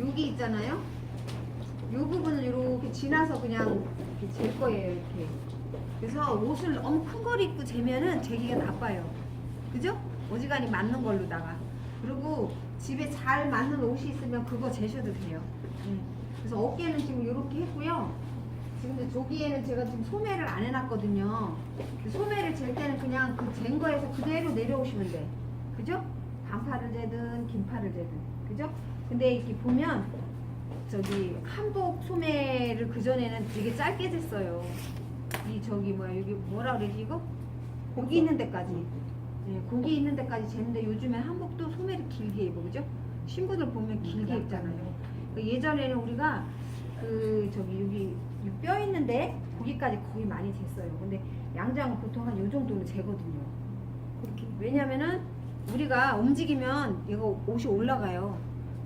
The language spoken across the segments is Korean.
여기 있잖아요. 요 부분을 이렇게 지나서 그냥 이렇게 잴 거예요. 이렇게. 그래서 옷을 너무 큰 걸 입고 재면은 재기가 나빠요. 그죠? 어지간히 맞는 걸로다가. 그리고 집에 잘 맞는 옷이 있으면 그거 재셔도 돼요. 그래서 어깨는 지금 이렇게 했고요. 지금 이제 조기에는 제가 지금 소매를 안 해놨거든요. 소매를 잴 때는 그냥 그 잰 거에서 그대로 내려오시면 돼. 그죠? 반팔을 재든 긴팔을 재든. 그죠? 근데 이렇게 보면 저기 한복 소매를 그전에는 되게 짧게 쟀어요. 이 저기 뭐야 여기 뭐라 그러지 이거? 고기 있는 데까지. 네, 고기 있는 데까지 재는데 요즘엔 한복도 소매를 길게 입어. 그죠? 신부들 보면 길게 입잖아요. 예전에는 우리가 그 저기 여기 뼈 있는데 거기까지 거의 많이 쟀어요. 근데 양장은 보통 한 요 정도는 재거든요. 그렇게. 왜냐면은 우리가 움직이면 이거 옷이 올라가요.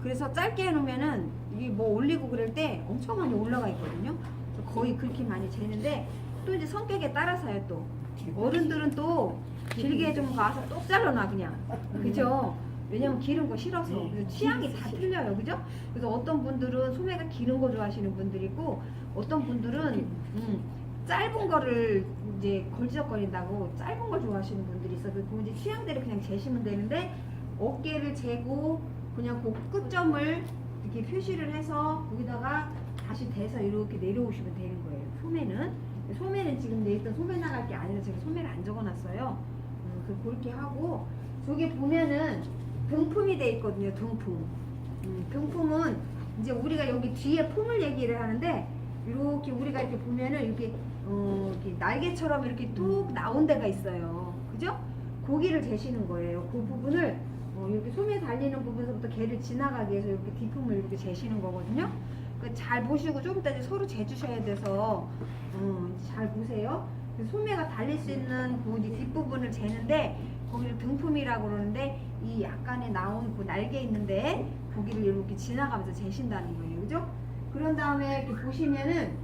그래서 짧게 해놓으면은 이게 뭐 올리고 그럴 때 엄청 많이 올라가 있거든요. 거의 그렇게 많이 재는데 또 이제 성격에 따라서요. 또 어른들은 또 길게 좀 가서 똑 잘라놔 그냥. 그죠? 왜냐면 기른 거 싫어서. 그래서 취향이 다 틀려요. 그죠? 그래서 어떤 분들은 소매가 기는 거 좋아하시는 분들이 있고 어떤 분들은 짧은 거를 이제 걸지적거린다고 짧은 걸 좋아하시는 분들이 있어. 그 이제 취향대로 그냥 재시면 되는데 어깨를 재고 그냥 그 끝점을 이렇게 표시를 해서 거기다가 다시 대서 이렇게 내려오시면 되는 거예요. 소매는 지금 내있던 소매 나갈 게 아니라 제가 소매를 안 적어놨어요. 그렇게 하고 저기 보면은 등품이 돼 있거든요. 등품. 등품은 이제 우리가 여기 뒤에 품을 얘기를 하는데 이렇게 우리가 이렇게 보면은 이렇게 날개처럼 이렇게 뚝 나온 데가 있어요. 그죠? 고기를 재시는 거예요. 그 부분을 이렇게 소매 달리는 부분에서부터 개를 지나가게 해서 이렇게 뒷품을 이렇게 재시는 거거든요. 잘 보시고 좀 이따 서로 재주셔야 돼서 잘 보세요. 소매가 달릴 수 있는 그 뒷부분을 재는데 거기를 등품이라고 그러는데 이 약간의 나온 그 날개 있는데 거기를 이렇게 지나가면서 재신다는 거예요. 그죠? 그런 다음에 이렇게 보시면은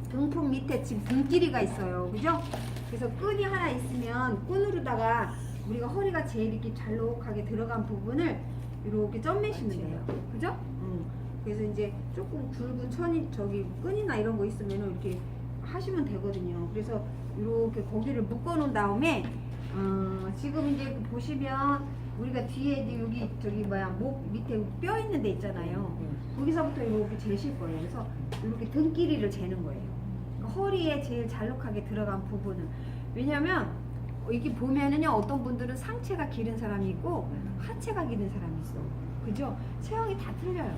등품 밑에 지금 등끼리가 있어요. 그죠? 그래서 끈이 하나 있으면 끈으로다가 우리가 허리가 제일 이렇게 잘록하게 들어간 부분을 이렇게 점매시면 돼요. 그죠? 그래서 이제 조금 굵은 저기 끈이나 이런 거 있으면 이렇게 하시면 되거든요. 그래서 이렇게 거기를 묶어 놓은 다음에 지금 이제 보시면 우리가 뒤에 이제 여기 저기 뭐야 목 밑에 뼈 있는 데 있잖아요. 거기서부터 이렇게 재실 거예요. 그래서 이렇게 등끼리를 재는 거예요. 그러니까 허리에 제일 잘록하게 들어간 부분은. 왜냐면 이게 보면은요 어떤 분들은 상체가 기른 사람이 있고 하체가 기른 사람이 있어. 그죠? 체형이 다 틀려요.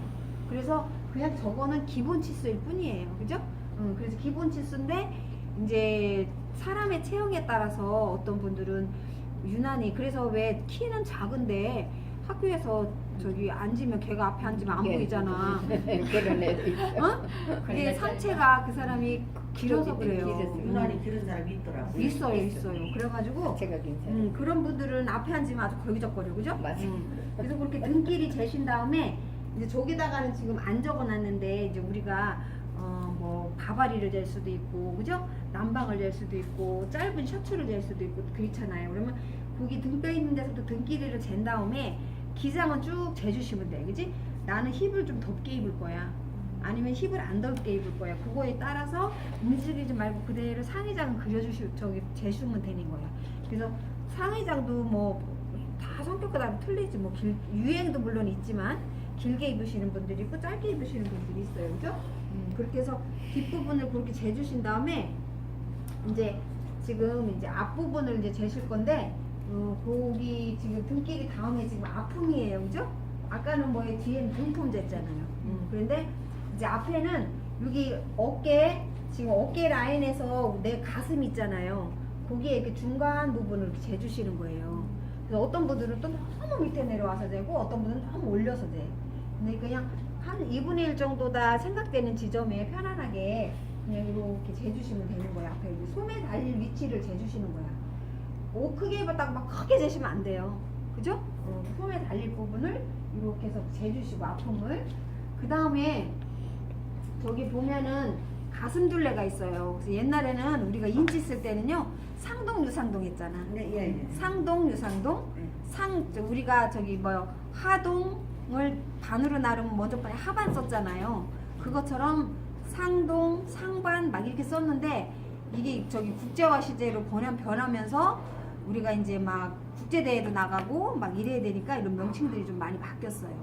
그래서 그냥 저거는 기본 치수일 뿐이에요. 그죠? 그래서 기본 치수인데 이제 사람의 체형에 따라서 어떤 분들은 유난히 그래서 왜 키는 작은데 학교에서 저기 앉으면 걔가 앞에 앉으면 안 보이잖아. 그런 애도 있어. 어? 그게 상체가 그 사람이 길어서 그래요. 유난히 기른 사람이 있더라고. 있어요. 그래가지고 제가 괜찮아요. 그런 분들은 앞에 앉으면 아주 걸기적거려, 그죠? 맞아. 그래서 그렇게 등끼리 재신 다음에 이제 저기다가는 지금 안 적어놨는데 이제 우리가 뭐 가바리를 잴 수도 있고, 그죠? 남방을 잴 수도 있고, 짧은 셔츠를 잴 수도 있고 그렇잖아요. 그러면 거기 등뼈 있는 데서도 등끼리를 잰 다음에 기장은 쭉 재주시면 돼, 그지? 나는 힙을 좀 덥게 입을 거야. 아니면 힙을 안 덥게 입을 거야. 그거에 따라서 움직이지 말고 그대로 상의장은 재주면 되는 거야. 그래서 상의장도 뭐 다 성격과 다르게 틀리지. 뭐 유행도 물론 있지만 길게 입으시는 분들이 있고 짧게 입으시는 분들이 있어요. 그죠? 그렇게 해서 뒷부분을 그렇게 재주신 다음에 이제 지금 이제 앞부분을 이제 재실 건데 거기 지금 등끼리 다음에 지금 앞품이에요. 그죠? 아까는 뭐에 뒤에는 등품 쟀잖아요. 그런데 이제 앞에는 여기 지금 어깨 라인에서 내 가슴 있잖아요. 거기에 이렇게 중간 부분을 이렇게 재주시는 거예요. 그래서 어떤 분들은 또 너무 밑에 내려와서 재고 어떤 분은 너무 올려서 재. 근데 그냥 한 2분의 1 정도다 생각되는 지점에 편안하게 그냥 이렇게 재주시면 되는 거야. 앞에 소매 달릴 위치를 재주시는 거야. 옷 크게 입었다고 막 크게 재시면 안 돼요. 그죠? 소매 달릴 부분을 이렇게 해서 재주시고 앞품을 그 다음에 저기 보면은 가슴 둘레가 있어요. 그래서 옛날에는 우리가 인치 쓸 때는요 상동 유상동 했잖아. 네, 예. 상동 유상동. 우리가 저기 하동 반으로 나르면 먼저 하반 썼잖아요. 그것처럼 상동, 상반 막 이렇게 썼는데 이게 저기 국제화 시제로 변하면서 우리가 이제 막 국제대회로 나가고 막 이래야 되니까 이런 명칭들이 좀 많이 바뀌었어요.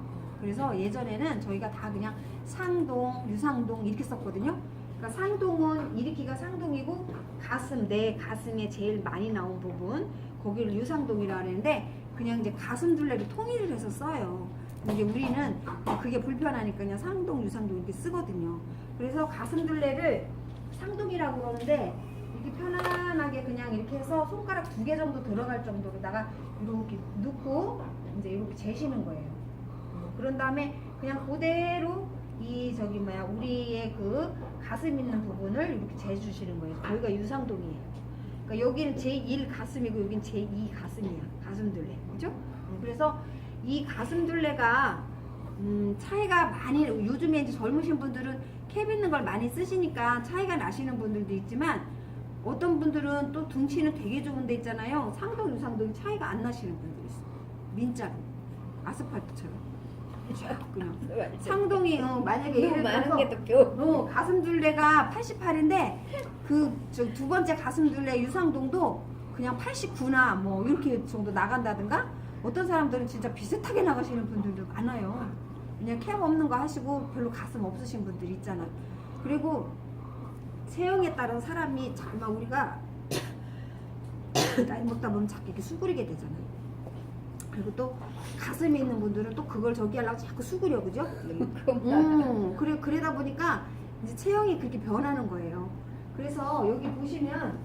그래서 예전에는 저희가 다 그냥 상동, 유상동 이렇게 썼거든요. 그러니까 상동은 일으키가 상동이고 가슴, 내 가슴에 제일 많이 나온 부분 거기를 유상동이라 하는데 그냥 이제 가슴 둘레로 통일을 해서 써요. 근데 우리는 그게 불편하니까 그냥 상동, 유상동 이렇게 쓰거든요. 그래서 가슴 둘레를 상동이라고 그러는데 이렇게 편안하게 그냥 이렇게 해서 손가락 2개 정도 들어갈 정도로다가 이렇게 넣고 이제 이렇게 재시는 거예요. 그런 다음에 그냥 그대로 이 저기 뭐야 우리의 그 가슴 있는 부분을 이렇게 재주시는 거예요. 거기가 유상동이에요. 그러니까 여기는 제1 가슴이고 여기는 제2 가슴이야. 가슴 둘레. 그죠? 그래서 이 가슴 둘레가 차이가 많이 요즘에 이제 젊으신 분들은 캡 있는 걸 많이 쓰시니까 차이가 나시는 분들도 있지만 어떤 분들은 또 둥치는 되게 좋은 데 있잖아요. 상동, 유상동이 차이가 안 나시는 분들이 있어요. 민자로 아스팔트처럼 그냥 상동이 만약에 예를 많은 들어서 게또 가슴 둘레가 88인데 그 저 두 번째 가슴 둘레 유상동도 그냥 89나 뭐 이렇게 정도 나간다든가 어떤 사람들은 진짜 비슷하게 나가시는 분들도 많아요. 그냥 캡 없는 거 하시고 별로 가슴 없으신 분들이 있잖아. 그리고 체형에 따른 사람이 정말 우리가 나이 먹다 보면 자꾸 이렇게 수그리게 되잖아요. 그리고 또 가슴에 있는 분들은 또 그걸 저기 하려고 자꾸 수그려, 그죠? 그러다 보니까 이제 체형이 그렇게 변하는 거예요. 그래서 여기 보시면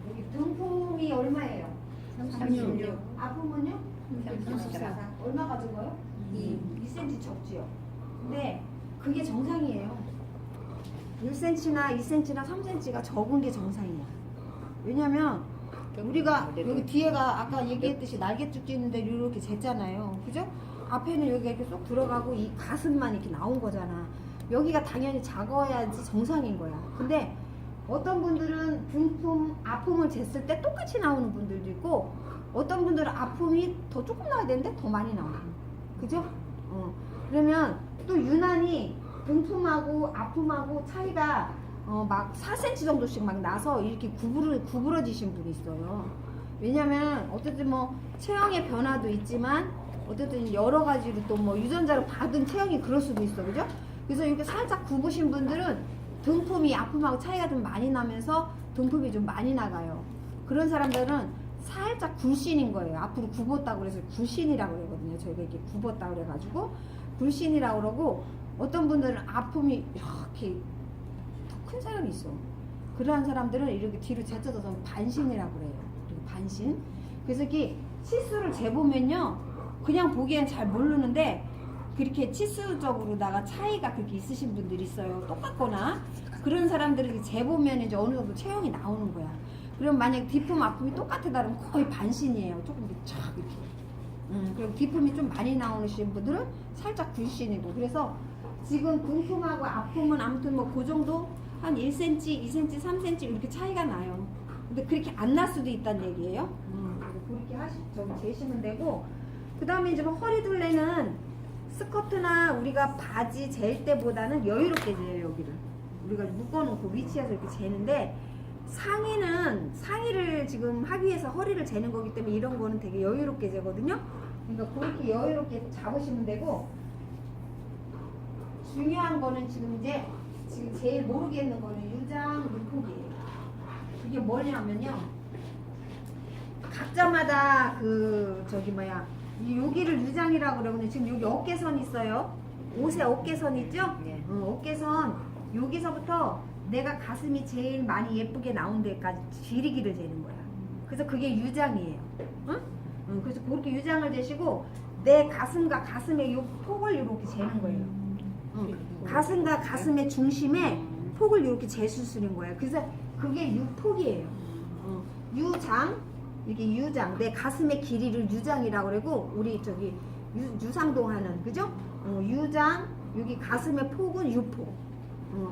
여기 등품이 얼마예요? 36. 아픔은요? 34. 얼마 가진 거요? 2cm 적지요. 근데 그게 정상이에요. 1cm나 2cm나 3cm가 적은 게 정상이야. 왜냐면 우리가 여기 뒤에가 아까 얘기했듯이 날개쭉 찌는데 이렇게 쟀잖아요. 그죠? 앞에는 여기가 이렇게 쏙 들어가고 이 가슴만 이렇게 나온 거잖아. 여기가 당연히 작아야지 정상인 거야. 근데 어떤 분들은 등품, 아픔을 쟀을 때 똑같이 나오는 분들도 있고 어떤 분들은 아픔이 더 조금 나와야 되는데 더 많이 나와요. 그죠? 그러면 또 유난히 등품하고 아픔하고 차이가 막 4cm 정도씩 막 나서 이렇게 구부러지신 분이 있어요. 왜냐면 어쨌든 뭐 체형의 변화도 있지만 어쨌든 여러 가지로 또 뭐 유전자로 받은 체형이 그럴 수도 있어. 그죠? 그래서 이렇게 살짝 굽으신 분들은 등품이 아픔하고 차이가 좀 많이 나면서 등품이 좀 많이 나가요. 그런 사람들은 살짝 굴신인 거예요. 앞으로 굽었다고 그래서 굴신이라고 그러거든요. 저희가 이렇게 굽었다고 그래가지고 굴신이라고 그러고 어떤 분들은 아픔이 이렇게 더 큰 사람이 있어. 그러한 사람들은 이렇게 뒤로 제쳐져서 반신이라고 그래요. 반신. 그래서 이렇게 치수를 재보면요. 그냥 보기엔 잘 모르는데 그렇게 치수적으로다가 차이가 그렇게 있으신 분들이 있어요. 똑같거나 그런 사람들이 재보면 이제 어느 정도 체형이 나오는 거야. 그럼 만약 뒤품 아픔이 똑같다 그러면 거의 반신이에요. 조금 쫙 이렇게. 그럼 뒤품이 좀 많이 나오시는 분들은 살짝 굴신이고. 그래서 지금 등품하고 아픔은 아무튼 뭐 그 정도 한 1cm, 2cm, 3cm 이렇게 차이가 나요. 근데 그렇게 안 날 수도 있다는 얘기예요. 그렇게 저기 재시면 되고. 그 다음에 이제 뭐 허리 둘레는 스커트나 우리가 바지 잴 때보다는 여유롭게 재요, 여기를. 우리가 묶어놓고 위치에서 이렇게 재는데 상의를 지금 하기 위해서 허리를 재는 거기 때문에 이런 거는 되게 여유롭게 재거든요. 그러니까 그렇게 여유롭게 잡으시면 되고 중요한 거는 지금 제일 모르겠는 거는 유장 물폭이에요. 그게 뭐냐면요. 각자마다 여기를 유장이라고 그러면 지금 여기 어깨선 있어요. 옷에 어깨선 있죠? 네. 어깨선 여기서부터 내가 가슴이 제일 많이 예쁘게 나온 데까지 길이기를 재는 거야. 그래서 그게 유장이에요. 응? 그래서 그렇게 유장을 재시고 내 가슴과 가슴의 요 폭을 이렇게 재는 거예요. 가슴과 가슴의 중심에 폭을 이렇게 재수쓰는 거예요. 그래서 그게 유폭이에요. 유장, 이게 유장, 내 가슴의 길이를 유장이라고 그러고 우리 저기 유상동 하는, 그죠? 유장, 여기 가슴의 폭은 유폭.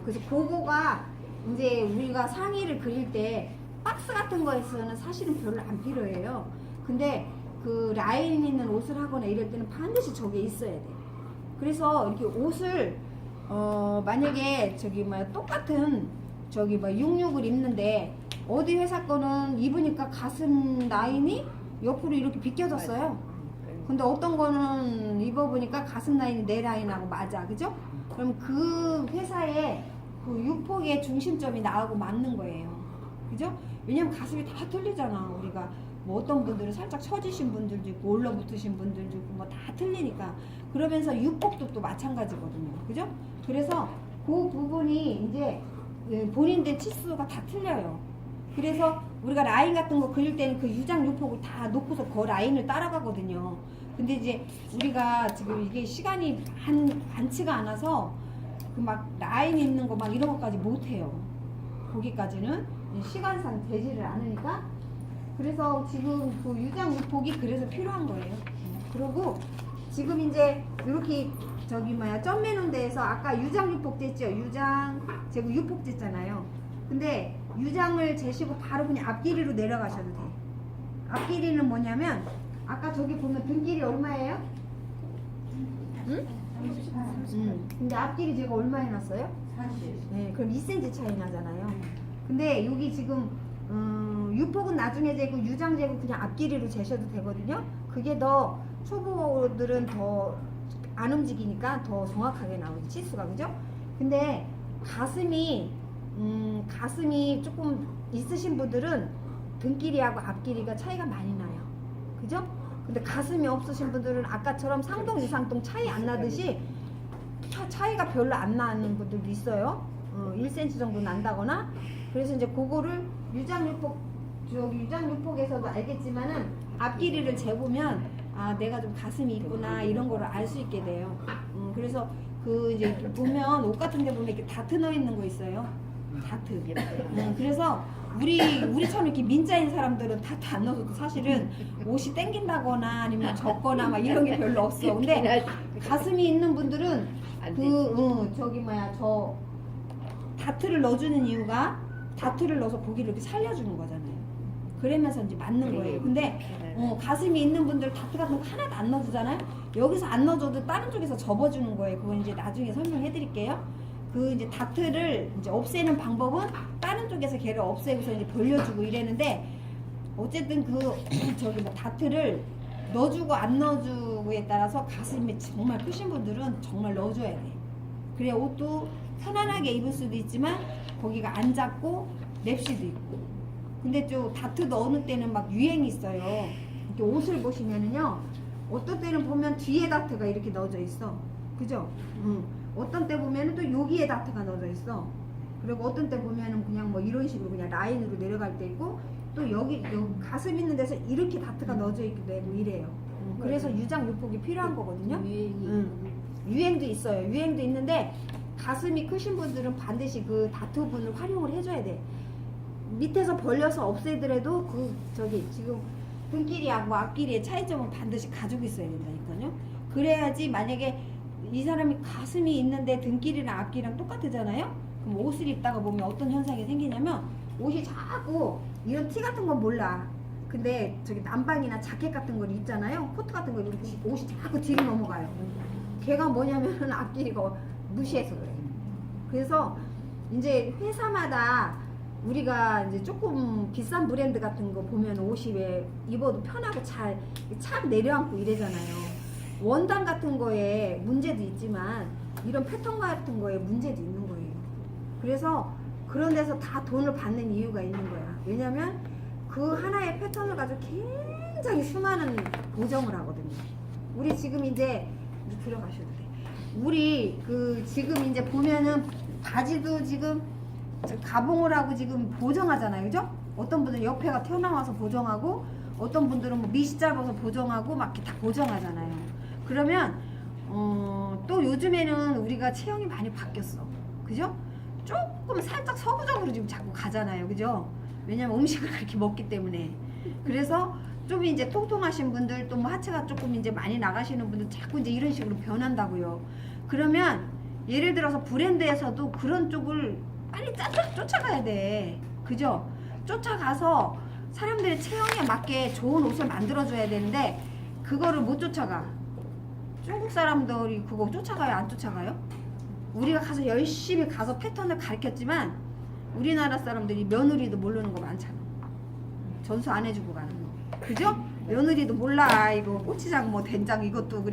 그래서 그거가 이제 우리가 상의를 그릴 때 박스 같은 거에서는 사실은 별로 안 필요해요. 근데 그 라인 있는 옷을 하거나 이럴 때는 반드시 저게 있어야 돼. 그래서 이렇게 옷을 만약에 저기 뭐 똑같은 저기 뭐 66을 입는데 어디 회사 거는 입으니까 가슴 라인이 옆으로 이렇게 비껴졌어요. 근데 어떤 거는 입어보니까 가슴 라인이 내 라인하고 맞아, 그죠? 그럼 그 회사의 그 육폭의 중심점이 나하고 맞는 거예요, 그죠? 왜냐면 가슴이 다 틀리잖아. 우리가 뭐 어떤 분들은 살짝 처지신 분들도 있고 올라붙으신 분들도 있고 뭐 다 틀리니까. 그러면서 육폭도 또 마찬가지거든요, 그죠? 그래서 그 부분이 이제 본인들 치수가 다 틀려요. 그래서 우리가 라인 같은 거 그릴 때는 그 유장 유폭을 다 놓고서 그 라인을 따라가거든요. 근데 이제 우리가 지금 이게 시간이 많지가 않아서 그 막 라인 있는 거 막 이런 것까지 못 해요. 거기까지는 시간상 되지를 않으니까. 그래서 지금 그 유장 유폭이 그래서 필요한 거예요. 그리고 지금 이제 이렇게 저기 뭐야 점 매는 데에서 아까 유장 유폭 쟀죠. 유장 재고 유폭 쟀잖아요. 근데 유장을 재시고 바로 그냥 앞길이로 내려가셔도 돼. 앞길이는 뭐냐면 아까 저기 보면 등 길이 얼마예요? 응? 근데 앞길이 제가 얼마 해놨어요? 40. 네, 그럼 2cm 차이 나잖아요. 근데 여기 지금 유폭은 나중에 재고 유장 재고 그냥 앞길이로 재셔도 되거든요. 그게 더 초보들은 더 안 움직이니까 더 정확하게 나오지 치수가, 그죠? 근데 가슴이 조금 있으신 분들은 등길이하고 앞길이가 차이가 많이 나요, 그죠? 근데 가슴이 없으신 분들은 아까처럼 상동 유상동 차이 안 나듯이 차이가 별로 안 나는 분들도 있어요. 1cm 정도 난다거나. 그래서 이제 그거를 유장유폭에서도 알겠지만은 앞길이를 재보면 아 내가 좀 가슴이 있구나 이런 거를 알 수 있게 돼요. 그래서 그 이제 보면 옷 같은 데 보면 이렇게 다트 넣어 있는 거 있어요. 다트. 그래서 우리처럼 이렇게 민자인 사람들은 다트 안 넣어도 사실은 옷이 땡긴다거나 아니면 젖거나 막 이런 게 별로 없어. 근데 가슴이 있는 분들은 저 다트를 넣어주는 이유가 다트를 넣어서 고기를 이렇게 살려주는 거잖아요. 그러면서 이제 맞는 거예요. 근데 가슴이 있는 분들 다트 같은 거 하나도 안 넣어주잖아요. 여기서 안 넣어줘도 다른 쪽에서 접어주는 거예요. 그건 이제 나중에 설명해 드릴게요. 그 이제 다트를 이제 없애는 방법은 다른 쪽에서 걔를 없애고서 이제 벌려주고 이랬는데 어쨌든 저기 뭐 다트를 넣어주고 안 넣어주고에 따라서 가슴이 정말 크신 분들은 정말 넣어줘야 돼. 그래야 옷도 편안하게 입을 수도 있지만 거기가 안 잡고 랩시도 있고. 근데 좀 다트 넣는 때는 막 유행이 있어요. 이렇게 옷을 보시면은요, 어떤 때는 보면 뒤에 다트가 이렇게 넣어져 있어, 그죠? 어떤 때 보면은 또 여기에 다트가 넣어져 있어. 그리고 어떤 때 보면은 그냥 뭐 이런 식으로 그냥 라인으로 내려갈 때 있고, 또 여기 가슴 있는 데서 이렇게 다트가 넣어져 있기도 하고 이래요. 그래서 유장 유폭이 필요한 거거든요. 유행도 있어요. 유행도 있는데 가슴이 크신 분들은 반드시 그 다트 부분을 활용을 해줘야 돼. 밑에서 벌려서 없애더라도 지금 등길이하고 앞길이의 차이점은 반드시 가지고 있어야 된다니까요. 그래야지 만약에 이 사람이 가슴이 있는데 등길이랑 앞길이랑 똑같으잖아요. 그럼 옷을 입다가 보면 어떤 현상이 생기냐면 옷이 자꾸 이런 티 같은 건 몰라. 근데 저기 남방이나 자켓 같은 걸 입잖아요. 코트 같은 거 이렇게 옷이 자꾸 뒤로 넘어가요. 걔가 뭐냐면은 앞길이가 무시해서 그래. 그래서 이제 회사마다 우리가 이제 조금 비싼 브랜드 같은 거 보면 옷이 왜 입어도 편하고 잘 착 내려앉고 이래잖아요. 원단 같은 거에 문제도 있지만 이런 패턴 같은 거에 문제도 있는 거예요. 그래서 그런 데서 다 돈을 받는 이유가 있는 거야. 왜냐면 그 하나의 패턴을 가지고 굉장히 수많은 보정을 하거든요. 우리 지금 이제 들어가셔도 돼. 우리 지금 이제 보면은 바지도 지금 가봉을 하고 지금 보정하잖아요, 그죠? 어떤 분들은 옆에가 튀어나와서 보정하고, 어떤 분들은 뭐 밑이 짧아서 보정하고 막 이렇게 다 보정하잖아요. 그러면 또 요즘에는 우리가 체형이 많이 바뀌었어, 그죠? 조금 살짝 서구적으로 지금 자꾸 가잖아요, 그죠? 왜냐면 음식을 그렇게 먹기 때문에. 그래서 좀 이제 통통하신 분들, 또 뭐 하체가 조금 이제 많이 나가시는 분들 자꾸 이제 이런 식으로 변한다고요. 그러면 예를 들어서 브랜드에서도 그런 쪽을 빨리 쫓아가야 돼, 그죠? 쫓아가서 사람들의 체형에 맞게 좋은 옷을 만들어줘야 되는데 그거를 못 쫓아가. 중국 사람들이 그거 쫓아가요? 안 쫓아가요? 우리가 가서 열심히 가서 패턴을 가르쳤지만 우리나라 사람들이 며느리도 모르는 거 많잖아. 전수 안 해주고 가는 거. 그죠? 며느리도 몰라. 이거 고추장 뭐 된장 이것도